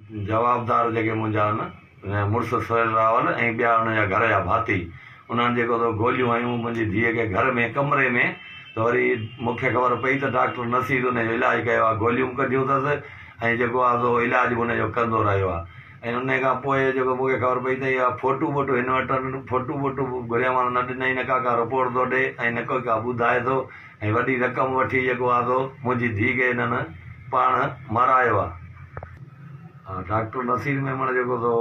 जवाबदार जेके मुंहिंजा आहिनि मुड़ुसु सहुरा रावल ऐं ॿिया हुनजा घर जा भाती उन्हनि जेको त गोलियूं हयूं मुंहिंजी धीअ खे घर में कमरे में त वरी मूंखे ख़बर पई त डॉक्टर नसीर हुनजो इलाजु कयो आहे, गोलियूं कढियूं अथसि ऐं जेको आहे सो इलाजु बि हुनजो कंदो रहियो आहे। ऐं उन खां पोइ जेको मूंखे ख़बर पई त इहा फोटू हिन वटि फोटू घुरियां न ॾिनई, न का रिपोर्ट थो ॾे ऐं न कोई का ॿुधाए थो ऐं वॾी रक़म वठी जेको आहे सो मुंहिंजी धीउ खे हिननि पाण मारायो आहे। डॉक्टर नसीर में माना जेको सो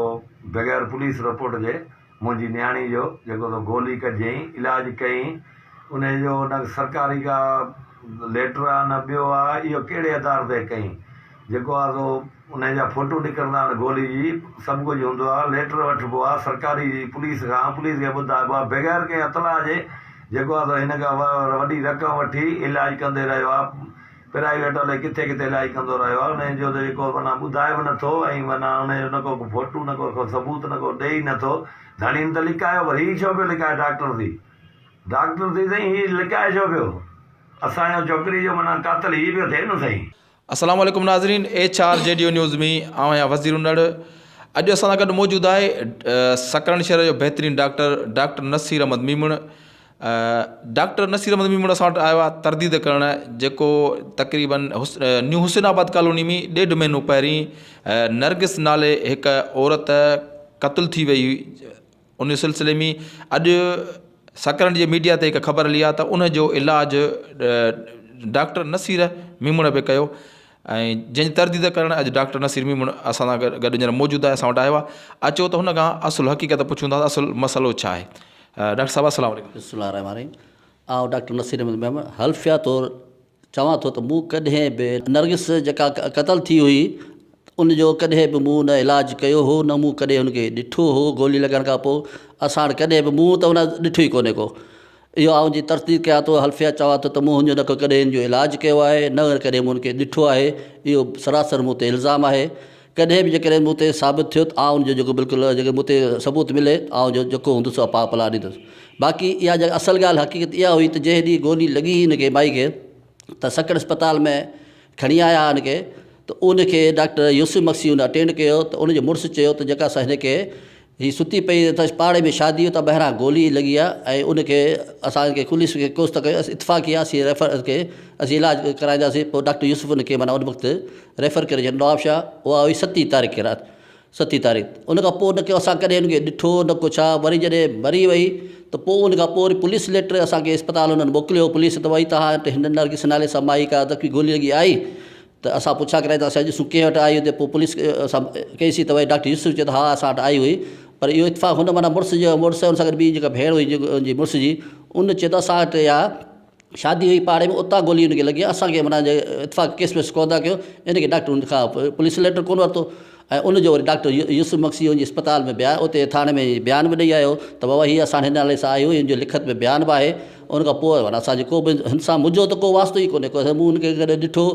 बग़ैर पुलिस रिपोर्ट जे मुंहिंजी न्याणी जो जेको सो गोली कढियईं, इलाजु कयईं, उनजो न सरकारी का लेटर आहे न ॿियो आहे, इहो कहिड़े आधार ते कयईं। जेको आहे सो उनजा फ़ोटो निकिरंदा आहिनि, गोली जी सभु कुझु हूंदो आहे, लेटर वठिबो आहे सरकारी पुलिस खां, पुलिस खे ॿुधाइबो आहे बग़ैर कंहिं इतलाह जे जेको आहे सो हिन खां वॾी रक़म वठी इलाजु कंदे रहियो आहे, प्राइवेट अलाए किथे किथे इलाजु कंदो रहियो आहे। उनजो त जेको माना ॿुधाए बि नथो ऐं माना उनजो न को फोटू न को सबूत न को ॾेई नथो। धणीनि त लिकायो, पर हीउ छो पियो लिकाए डॉक्टर थी साईं, हीउ लिकाए छो पियो? असांजो छोकिरी जो माना कातल हीउ पियो थिए न साईं। अस्सलाम वालेकुम नाज़रीन, HR JDO न्यूज़ में आउं आहियां वज़ीर उनड़। अॼु असां सां गॾु मौजूदु आहे सकरण शहर जो बहितरीनु डॉक्टर नसीर अहमद मीमुण। डॉक्टर नसीर अहमद मीमुण असां वटि आयो आहे तरदीद करण, जेको तक़रीबन न्यू हुसैनाबाद कॉलोनी में 1.5 महीनो पहिरीं नरगिस नाले हिकु औरत क़त्ल थी वई हुई। उन सिलसिले में अॼु सकरण जी मीडिया ते हिकु ख़बर हली आहे त उनजो इलाजु डॉक्टर नसीर मीमुण पे कयो ऐं जंहिंजी तरदीद करणु अॼु डॉक्टर नसीर मीमुण असां सां गॾु हींअर मौजूदु आहे, असां वटि आयो आहे। अचो त हुन खां असुलु हक़ीक़त पुछूं था, असुलु मसइलो छा आहे। डॉक्टर साहिबु अस्सलाम वालेकुम। आउं डॉक्टर नसीर अहमद मीमुण हल्फिया तौरु चवां थो त मूं कॾहिं बि नरगिस जेका क़त्ल थी हुई उनजो कॾहिं बि मूं न इलाजु कयो हो, न मूं कॾहिं हुनखे ॾिठो हो। गोली लॻण खां पोइ असां वटि कॾहिं बि मूं त हुन ॾिठो ई कोन्हे को। इहो आउं जी तरदीद कयां थो, हल्फिया चवां थो त मूं हुनजो न को कॾहिं हिन जो इलाजु कयो आहे, न कॾहिं मूं हुनखे ॾिठो आहे। इहो सरासर मूं ते इल्ज़ाम आहे। कॾहिं बि जेकॾहिं मूं ते साबित थियो त आउं हुनजो जेको बिल्कुलु जेको मूं ते सबूत मिले आउं जो जेको हूंदुसि पा पला ॾींदुसि। बाक़ी इहा जेका असल ॻाल्हि हक़ीक़त इहा हुई त जंहिं ॾींहुं गोली लॻी हिनखे माई खे त सकड़ अस्पताल में खणी आया हिनखे, त उनखे डॉक्टर यूसुफ मक्सी हुन अटेंड कयो त उनजो मुड़ुसु चयो त जेका असां हिनखे हीअ सुती पई त पाड़े में शादी हुई त ॿाहिरां गोली लॻी आहे ऐं उनखे असांखे पुलिस खे कोशिश त कयो, इतफ़ाक़ी आहे असीं रेफर खे असीं इलाजु कराईंदासीं। पोइ डॉक्टर यूसुफ उनखे माना उन वक़्तु रेफर करे छॾियो नवाब शाह। उहा हुई 7 तारीख़ खे राति, 7 तारीख़। उन खां पोइ उनखे असां कॾहिं उनखे ॾिठो न को छा। वरी जॾहिं मरी वई त पोइ उन खां पोइ वरी पुलिस लेटर असांखे अस्पताल हुननि मोकिलियो। पुलिस त वई तव्हां वटि हिन नरगिस नाले सां माई का दफ़ी गोली लॻी आई त असां पुछा कराईंदासीं अॼु कंहिं वटि आई हुते। पोइ पुलिस असां कईसीं त वरी डॉक्टर यूसुफ चयो त हा असां वटि आई हुई। पर इहो इतफ़ाक़ हुन माना मुड़ुस हुन सां गॾु ॿी जेका भेण हुई हुनजी मुड़ुस जी, उन चयो त असां वटि इहा शादी हुई पाड़े में, उतां गोली हुनखे लॻी आहे। असांखे माना इतफ़ाक़ केस वेस कोन था कयो, इनखे डॉक्टर हुन खां पुलिस लेटर कोन वरितो। ऐं उनजो वरी डॉक्टर यूसुफ मक्सी हुनजी अस्पताल में उते थाणे में बयान बि ॾेई आयो त बाबा हीअ असां हिन नाले सां आई हुई, हिनजो लिखत में बयान बि आहे। उन खां पोइ माना असांजो को बि हिन सां मुंहिंजो त को वास्तो ई कोन्हे, को मूं हुनखे कॾहिं ॾिठो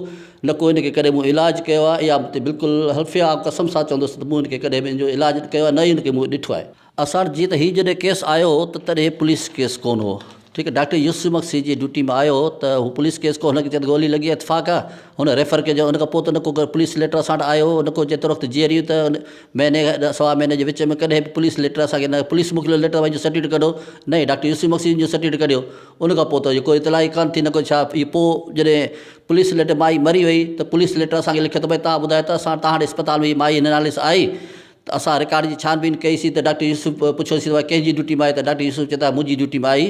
न को हिनखे कॾहिं मूं इलाजु कयो आहे। इहा मूंते बिल्कुलु हल्फिया कसम सां चवंदुसि त मूं हिनखे कॾहिं बि हिनजो इलाजु कयो आहे, न ई हिनखे मूं ॾिठो आहे। असां जीअं त हीउ जॾहिं केस आयो त तॾहिं पुलिस केस कोन हो, ठीकु आहे। डॉक्टर यूसुफ मक्सी जी ड्यूटी में आयो त हू पुलिस केस को हुनखे चए गोली लॻी इतफ़ाक़ आहे, हुन रेफर कयो। हुन खां पोइ त न को पुलिस लेटर असां वटि आयो, न को जेतिरो वक़्तु जीअरी त महीने सवा महीने जे विच में कॾहिं बि पुलिस लेटर असांखे न पुलिस मोकिलियो लेटर वञी सर्टिफिकेट कढो, न ई डॉक्टर यूसुफ मक्सी जो सर्टिफिकेट कढियो। उन खां पोइ त कोई इतला ई कान थी, न को छा। इहो पोइ जॾहिं पुलिस लेटर माई मरी वई त पुलिस लेटर असांखे लिखियो त भई तव्हां ॿुधायो त असां तव्हां अस्पताल में माई हिन नाले सां आई। त असां रिकॉर्ड जी छानबीन कईसीं त डॉक्टर यूसुफ पुछियोसीं त कंहिंजी ड्यूटी में आई, त डॉक्टर यूसुफ चए त मुंहिंजी ड्यूटी में आई।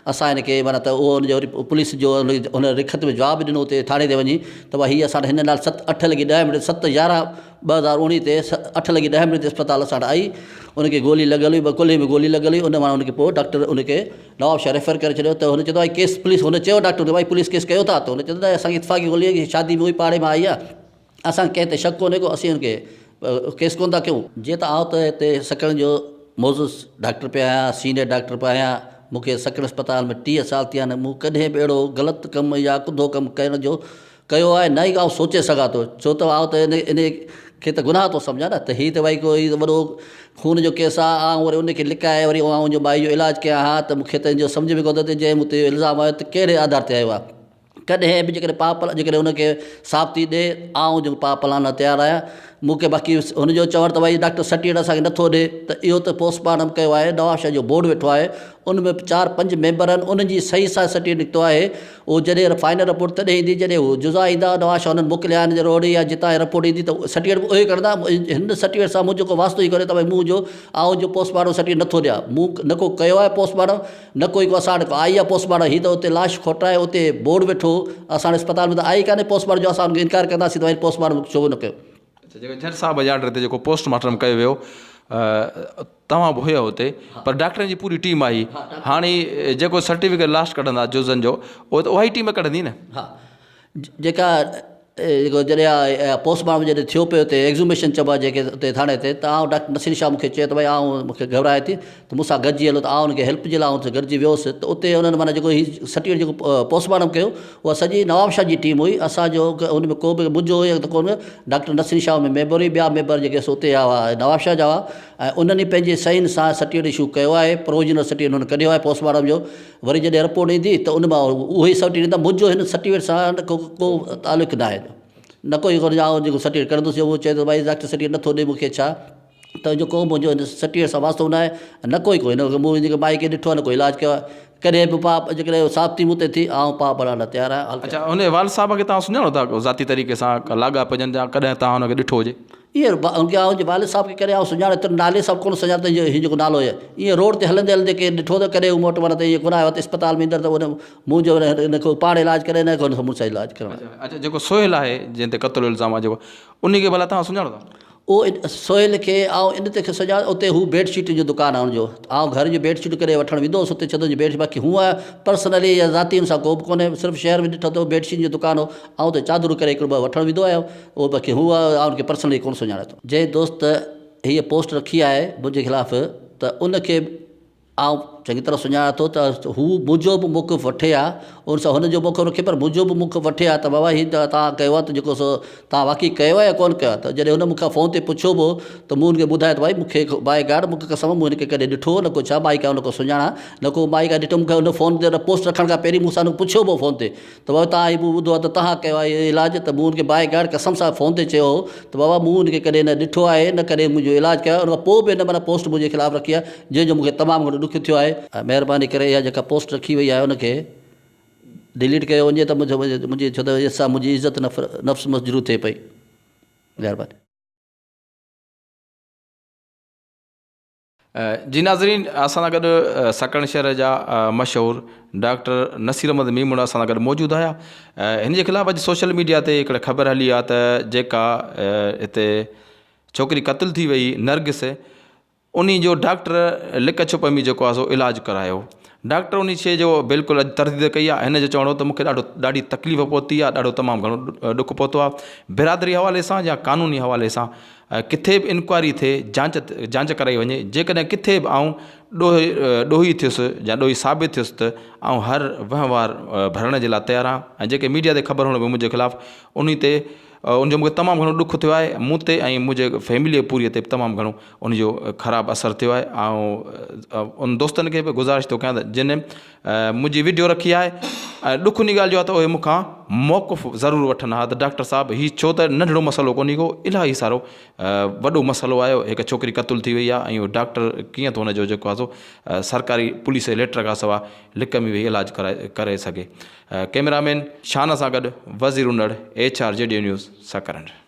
असां हिनखे माना त उहो हुनजो वरी पुलिस जो हुन लिखत में जवाबु ॾिनो उते थाणे ते वञी त भई हीअ असां हिन नाल 8 लॻी 10 मिंट 7/11/2019 ते 8 लॻी 10 मिंट ते अस्पताल असां वटि आई। उनखे गोली लॻल हुई, कुल्हे में गोली लॻल हुई। उन मां उनखे पोइ डॉक्टर उनखे नवाब शाह रेफर करे छॾियो। त हुन चयो त भई केस पुलिस, हुन चयो डॉक्टर भई पुलिस केस कयो था, त हुन चयो त असांखे इतफ़ाक़ी गोली आहे, शादी में हुई पाड़े में आई आहे, असांखे कंहिं ते शक कोन्हे को, असीं हुनखे केस कोन था कयूं। जीअं त आउं त हिते सकण जो मौज़ूस डॉक्टर पिया आहियां, सीनियर डॉक्टर पिया आहियां। मूंखे सकण अस्पताल में 30 साल थी विया आहिनि। मूं कॾहिं बि अहिड़ो ग़लति कमु या कुंदो कमु करण जो कयो आहे न ई आउं सोचे सघां थो। छो त आउं त इन खे त गुनाह थो सम्झां न, त हीअ त भई कोई वॾो खून जो केस आहे। ऐं वरी उनखे लिकाए वरी हुनजो माई जो इलाजु कयां हा, त मूंखे त हिनजो सम्झ में कोन थो अचे जंहिं मूं ते इल्ज़ाम आयो त कहिड़े आधार ते आयो आहे। कॾहिं बि जेकॾहिं जेकॾहिं हुनखे साबिती ॾे आउं जो पलाण तयारु आहियां। मूंखे बाक़ी हुनजो चवणु त भई डॉक्टर सर्टिफिकेट असांखे नथो ॾिए त इहो त पोस्टमार्टम कयो आहे नवाबशाह जो बोर्ड वेठो आहे उन में 4-5 मेंबर आहिनि उन्हनि जी सही सां सर्टिफिकेट निकितो आहे उहो जॾहिं फाइनल रिपोर्ट तॾहिं ईंदी जॾहिं उहो जुज़ा ईंदा नवाबशाह हुननि मोकिलिया आहिनि रोड़ी या जितां रिपोर्ट ईंदी त सर्टिफिकेट उहे कंदा हिन सर्टिफिकेट सां मुंहिंजो को वास्तो ई करे त भई मुंहिंजो जो पोस्टमार्टम सर्टिफिकेट नथो ॾियां मूं न को कयो आहे पोस्टमार्टम न कोई को असां वटि आई आहे पोस्टमार्टम हीअ त उते लाश खोटाए उते बोर्ड वेठो असां अस्पताल में त आई कान्हे पोस्टमार्टम जो असां हुनखे इनकार कंदासीं त वरी पोस्टमार्टम छो न कयो जेको जज साहब जे ऑर्डर ते जेको पोस्टमार्टम कयो वियो तव्हां बि हुयो हुते पर डॉक्टरनि जी पूरी टीम आई हाणे जेको सर्टिफिकेट लास्ट कढंदा जुज़नि जो उहो त उहा ई टीम कढंदी न हा जेका जेको जॾहिं पोस्टमार्टम जॾहिं थियो पियो हुते एक्ज़ूमेशन चइबो आहे जेके हुते थाणे ते त डॉक्टर नसीर शाह मूंखे चयो त भई मूंखे घबराए थी त मूंसां गॾिजी हलो त हुनखे हेल्प जे लाइ हुते गॾिजी वियोसि त उते हुननि माना जेको हीउ सर्टिफिकेट जेको पोस्टमार्टम कयो उहा सॼी नवाबशाह जी टीम हुई असांजो हुन में को बि मुंहिंजो हुयो त कोन डॉक्टर नसीर शाह में मेंबर हुई ॿिया मेंबर जेके हुते हुआ नवाबशाह जा हुआ ऐं उन्हनि पंहिंजे सहियुनि सां सर्टिफिकेट इशू कयो आहे प्रोविजनल सर्टिफिकेट हुननि कढियो आहे पोस्टमार्टम जो वरी जॾहिं रिपोर्ट ईंदी त उन मां उहो ई सर्टिफिकेट ॾींदा मुंहिंजो हिन सर्टिफिकेट सां को तालुक़ु न आहे न कोई कोन जेको सर्टिफिकेट कंदुसि उहो चए थो भई डॉक्टर सर्टिफिकेट नथो ॾिए मूंखे छा त जेको मुंहिंजो हिन सर्टिफिकेट सां वास्तो न आहे न कोई हिन मूं जेके माई खे ॾिठो आहे न कोई इलाजु कयो आहे कॾहिं बि पाउ जेकॾहिं साबिती मूं ते थी पाउ भरण लाइ तयारु आहियां अच्छा हुन वाल साहब खे तव्हां सुञाणो था ज़ाती तरीक़े सां लाॻाप जन जा कॾहिं तव्हां हुनखे ॾिठो हुजे ईअं हुनखे वालिद साहिब खे कॾहिं सुञाणे त नाले सां कोन सुञाणे त हीअ जेको नालो आहे ईअं रोड ते हलंदे हलंदे केरु ॾिठो त कॾहिं मूं वटि माना त ईअं कोन आयो त अस्पताल में ईंदड़ त उन मुंहिंजो हिन को पाण इलाजु करे न को मूंसां इलाजु करणु अच्छा जेको सोहेल आहे जंहिं ते क़तल इल्ज़ाम आहे जेको उन खे भला तव्हां सुञाणो था उहो सोहेल खे इन ते सुञाणे उते हू बेडशीट जो दुकानु आहे हुनजो घर जी बेडशीट करे वठणु वेंदो हुउसि उते चदर जी बेडशीट बाक़ी हूअं पर्सनली या ज़ाती हुन सां को बि कोन्हे सिर्फ़ु शहर में ॾिठो त बेडशीट जो दुकानु हो उते चादरूं करे हिकिड़ो ॿ वठणु वेंदो आहियां उहो बाक़ी हूअं हुनखे पर्सनली कोन सुञाणे थो जंहिं दोस्त हीअ पोस्ट रखी आहे मुंहिंजे ख़िलाफ़ु त उनखे चङी तरह सुञाणा थो त हू मुंहिंजो बि मुक़ वठे आहे उन सां हुनजो मुक़ रखे पर मुंहिंजो बि मुक़ वठे आहे त बाबा हीअ त तव्हां कयो आहे त जेको सो तव्हां वाक़ई कयो आहे या कोन्ह कयो आहे त जॾहिं हुन मूंखां फ़ोन ते पुछियो बि त मूं हुनखे ॿुधायो त भई मूंखे बाए गार्ड मूंखे कसम मूं हिनखे कॾहिं ॾिठो न को छा माई का हुन को सुञाणा न को माई का ॾिठो मूंखे हुन फ़ोन ते पोस्ट रखण खां पहिरीं मूंसां पुछियो बि फ़ोन ते त बाबा तव्हां हीअ ॿुधो आहे त तव्हां कयो आहे इहो इलाजु त मूं हुनखे बाए गार्ड कसम सां फ़ोन ते चयो त बाबा मूं हुनखे कॾहिं न ॾिठो आहे न कॾहिं मुंहिंजो इलाजु कयो आहे उन खां पोइ बि हिन माना पोस्ट मुंहिंजे ख़िलाफ़ु रखी आहे जंहिंजो मूंखे तमामु घणो ॾुख थियो आहे महिरबानी करे इहा जेका पोस्ट रखी वई आहे उनखे डिलीट कयो वञे त मुंहिंजी छो त सां मुंहिंजी इज़त नफ़्स मस्जरू थिए पई महिरबानी जी नाज़रीन असां सां गॾु सकण शहर जा मशहूरु डॉक्टर नसीर अहमद मीमुण असां सां गॾु मौजूदु हुया हिन जे ख़िलाफ़ु अॼु सोशल मीडिया ते हिकिड़े ख़बर हली आहे त जेका हिते छोकिरी क़तलु थी वई नरगिस उन जो डॉक्टर लिक छुप में जेको आहे सो इलाजु करायो डॉक्टर उन शइ जो बिल्कुलु अॼु तरदीद कई आहे हिन जो चवणो त मूंखे ॾाढी तकलीफ़ पहुती आहे ॾाढो तमामु घणो ॾुख पहुतो आहे बिरादरी हवाले सां या क़ानूनी हवाले सां किथे बि इंक्वायरी थिए जांच कराई वञे जेकॾहिं किथे बि ॾोही थियुसि या ॾोही साबित थियुसि त हर वहिंवार भरण जे लाइ तयारु आहियां ऐं जेके मीडिया ते ख़बर हुअण पई मुंहिंजे ख़िलाफ़ु उन ते उनजो मूंखे तमामु घणो ॾुख थियो आहे मूं ते ऐं मुंहिंजे फैमिलीअ पूरीअ ते बि तमामु घणो उनजो ख़राबु असरु थियो आहे ऐं उन दोस्तनि खे बि गुज़ारिश थो कयां त जिन मुंहिंजी वीडियो रखी आहे ऐं ॾुख उन ॻाल्हि जो आहे त उहे मूंखां मौक़ुफ़ ज़रूरु वठनि हा त डॉक्टर साहिबु हीउ छो त नंढिड़ो मसइलो कोन्हे को इलाही सारो वॾो मसइलो आयो हिकु छोकिरी क़तलु थी वई आहे ऐं उहो डॉक्टर कीअं थो हुनजो जेको आहे सो सरकारी पुलिस जे लेटर खां सवाइ लिक में वेही इलाजु करे सघे कैमरामैन शान सां गॾु वज़ीर उनड़ HR JDU न्यूज़ सकरंड।